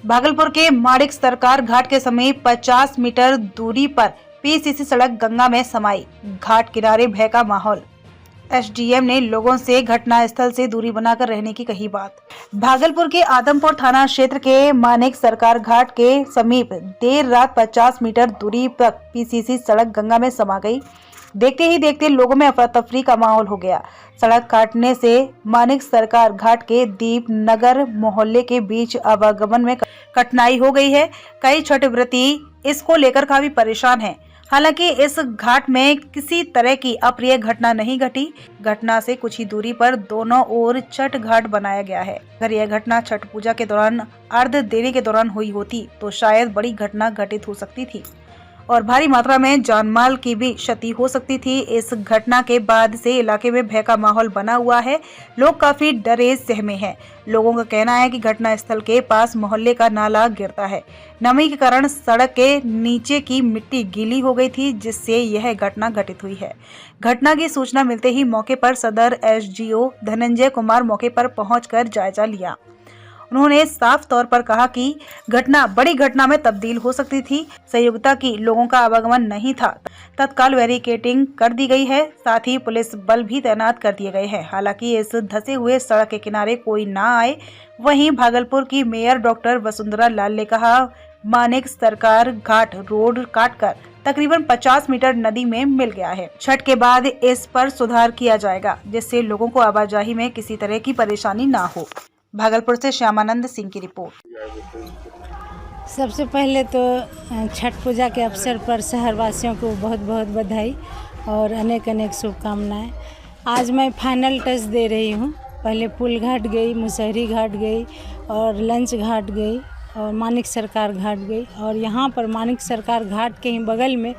भागलपुर के माणिक सरकार घाट के समीप 50 मीटर दूरी पर पीसीसी सड़क गंगा में समाई। घाट किनारे भय का माहौल। एसडीएम ने लोगों से घटना स्थल से दूरी बनाकर रहने की कही बात। भागलपुर के आदमपुर थाना क्षेत्र के माणिक सरकार घाट के समीप देर रात 50 मीटर दूरी पर पीसीसी सड़क गंगा में समा गई। देखते ही देखते लोगों में अफरा तफरी का माहौल हो गया। सड़क काटने से माणिक सरकार घाट के दीप नगर मोहल्ले के बीच आवागमन में कठिनाई हो गई है। कई छठ व्रती इसको लेकर काफी परेशान हैं। हालांकि इस घाट में किसी तरह की अप्रिय घटना नहीं घटी। घटना से कुछ ही दूरी पर दोनों ओर छठ घाट बनाया गया है। अगर यह घटना छठ पूजा के दौरान अर्घ देने के दौरान हुई होती तो शायद बड़ी घटना घटित हो सकती थी और भारी मात्रा में जानमाल की भी क्षति हो सकती थी। इस घटना के बाद से इलाके में भय का माहौल बना हुआ है। लोग काफी डरे सहमे हैं। लोगों का कहना है कि घटना स्थल के पास मोहल्ले का नाला गिरता है। नमी के कारण सड़क के नीचे की मिट्टी गीली हो गई थी, जिससे यह घटना घटित हुई है। घटना की सूचना मिलते ही मौके पर सदर एसडीओ धनंजय कुमार मौके पर पहुंचकर जायजा लिया। उन्होंने साफ तौर पर कहा कि घटना बड़ी घटना में तब्दील हो सकती थी। संयोगिता की लोगों का आवागमन नहीं था। तत्काल बैरिकेडिंग कर दी गई है। साथ ही पुलिस बल भी तैनात कर दिए गए हैं। हालांकि इस धंसे हुए सड़क के किनारे कोई ना आए। वहीं भागलपुर की मेयर डॉक्टर वसुंधरा लाल ने कहा, माणिक सरकार घाट रोड काटकर तकरीबन 50 मीटर नदी में मिल गया है। छठ के बाद इस पर सुधार किया जाएगा, जिससे लोगों को आवाजाही में किसी तरह की परेशानी ना हो। भागलपुर से श्यामानंद सिंह की रिपोर्ट। सबसे पहले तो छठ पूजा के अवसर पर शहरवासियों को बहुत बहुत बधाई और अनेक अनेक शुभकामनाएं। आज मैं फाइनल टच दे रही हूं। पहले पुल घाट गई, मुसहरी घाट गई और लंच घाट गई और माणिक सरकार घाट गई। और यहाँ पर माणिक सरकार घाट के ही बगल में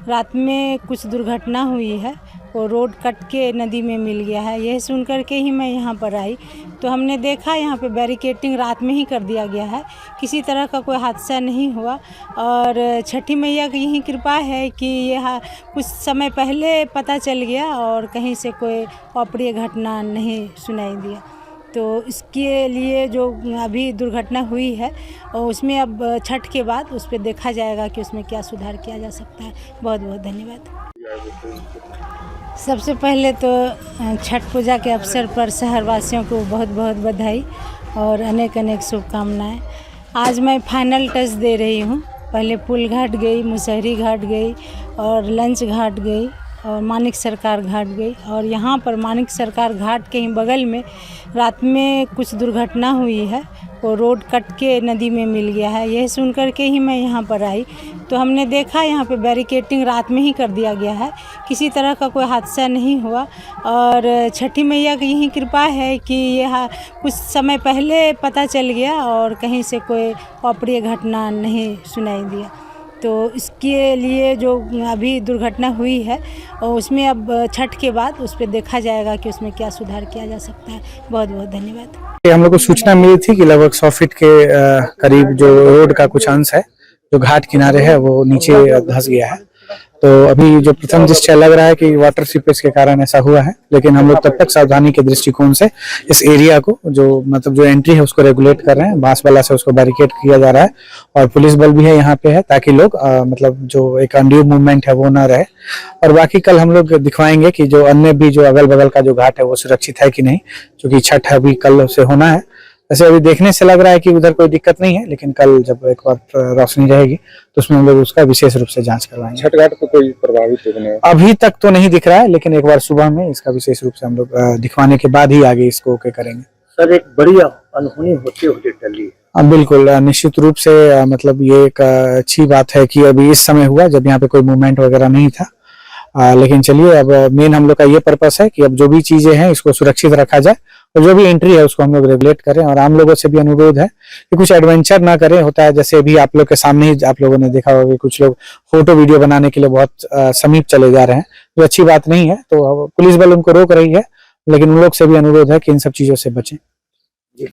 रात में कुछ दुर्घटना हुई है। वो रोड कट के नदी में मिल गया है। यह सुन कर के ही मैं यहाँ पर आई तो हमने देखा यहाँ पे बैरिकेडिंग रात में ही कर दिया गया है। किसी तरह का कोई हादसा नहीं हुआ और छठी मैया की यही कृपा है कि यह कुछ समय पहले पता चल गया और कहीं से कोई अप्रिय घटना नहीं सुनाई दिया। तो इसके लिए जो अभी दुर्घटना हुई है और उसमें अब छठ के बाद उस पर देखा जाएगा कि उसमें क्या सुधार किया जा सकता है। बहुत बहुत धन्यवाद। सबसे पहले तो छठ पूजा के अवसर पर शहरवासियों को बहुत बहुत बधाई और अनेक अनेक शुभकामनाएं। आज मैं फाइनल टच दे रही हूँ। पहले पुल घाट गई, मुसहरी घाट गई और लंच घाट गई और माणिक सरकार घाट गई। और यहाँ पर माणिक सरकार घाट के ही बगल में रात में कुछ दुर्घटना हुई है। वो रोड कट के नदी में मिल गया है। यह सुन कर के ही मैं यहाँ पर आई तो हमने देखा यहाँ पे बैरिकेडिंग रात में ही कर दिया गया है। किसी तरह का कोई हादसा नहीं हुआ और छठी मैया की यही कृपा है कि यह कुछ समय पहले पता चल गया और कहीं से कोई अप्रिय घटना नहीं सुनाई दिया। तो इसके लिए जो अभी दुर्घटना हुई है और उसमें अब छठ के बाद उस पर देखा जाएगा कि उसमें क्या सुधार किया जा सकता है। बहुत बहुत धन्यवाद। हम लोग को सूचना मिली थी कि लगभग 100 फीट के करीब जो रोड का कुछ अंश है जो घाट किनारे है वो नीचे धंस गया है। तो अभी जो प्रथम दृष्टया लग रहा है कि वाटर सीपेज के कारण ऐसा हुआ है, लेकिन हम लोग तब तक सावधानी के दृष्टिकोण से इस एरिया को जो एंट्री है उसको रेगुलेट कर रहे हैं। बांस वाला से उसको बैरिकेड किया जा रहा है और पुलिस बल भी है यहाँ पे है ताकि लोग जो एक अनड्यू मूवमेंट है वो ना रहे। और बाकी कल हम लोग दिखवाएंगे कि जो अन्य भी जो अगल बगल का जो घाट है वो सुरक्षित है कि नहीं, क्योंकि छठ अभी कल से होना है। वैसे अभी देखने से लग रहा है कि उधर कोई दिक्कत नहीं है, लेकिन कल जब एक बार रोशनी रहेगी तो उसमें हम लोग उसका विशेष रूप से जांच करवाएंगे। छठ घाट को कोई प्रभावित नहीं अभी तक तो नहीं दिख रहा है, लेकिन एक बार सुबह में इसका विशेष रूप से हम लोग दिखवाने के बाद ही आगे इसको ओके करेंगे। सर, एक बड़ी अनहोनी होते होते टली। बिल्कुल, निश्चित रूप से मतलब ये एक अच्छी बात है कि अभी इस समय हुआ जब यहाँ पे कोई मूवमेंट वगैरह नहीं था। लेकिन चलिए, अब मेन हम लोग का ये पर्पस है कि अब जो भी चीजें हैं इसको सुरक्षित रखा जाए और जो भी एंट्री है उसको हम लोग रेगुलेट करें। और आम लोगों से भी अनुरोध है कि कुछ एडवेंचर ना करें। होता है जैसे अभी आप लोग के सामने ही आप लोगों ने देखा होगा, कुछ लोग फोटो वीडियो बनाने के लिए बहुत समीप चले जा रहे हैं, जो अच्छी बात नहीं है। तो पुलिस बल उनको रोक रही है, लेकिन उन लोग से भी अनुरोध है कि इन सब चीजों से बचें।